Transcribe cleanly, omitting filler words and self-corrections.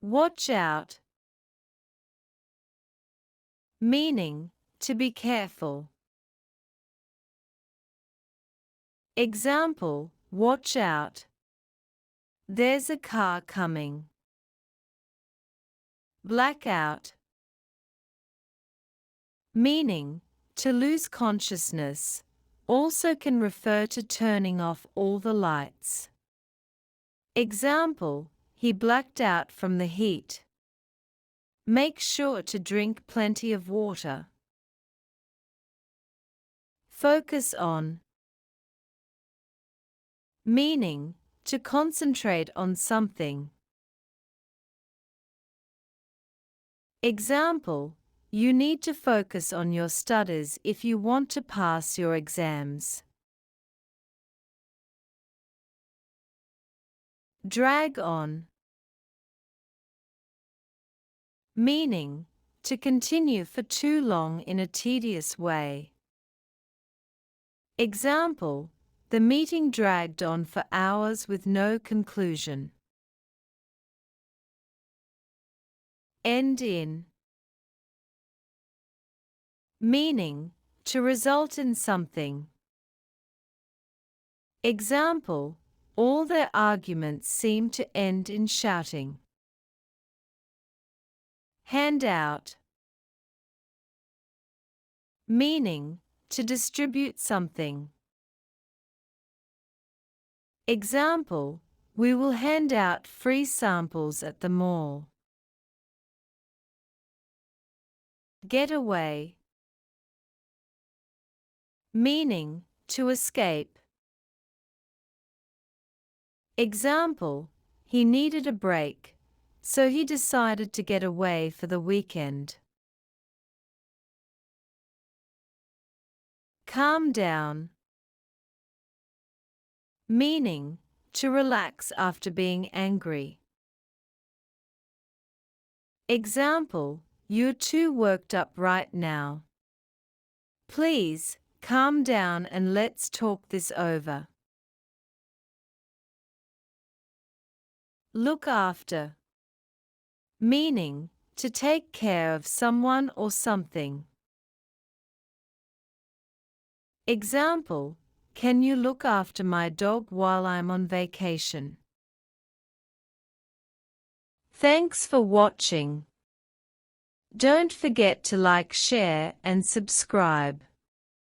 Watch out. Meaning, to be careful. Example, watch out. There's a car coming. Blackout. Meaning, to lose consciousness, also can refer to turning off all the lights. Example, he blacked out from the heat. Make sure to drink plenty of water. Focus on. Meaning, to concentrate on something. Example, you need to focus on your studies if you want to pass your exams. Drag on. Meaning, to continue for too long in a tedious way. Example, the meeting dragged on for hours with no conclusion. End in. Meaning, to result in something. Example, all their arguments seem to end in shouting. Hand out. Meaning, to distribute something. Example, we will hand out free samples at the mall. Get away. Meaning, to escape. Example, he needed a break, so he decided to get away for the weekend. Calm down. Meaning, to relax after being angry. Example, you're too worked up right now. Please, calm down and let's talk this over. Look after. Meaning, to take care of someone or something. Example, can you look after my dog while I'm on vacation? Thanks for watching. Don't forget to like, share, and subscribe.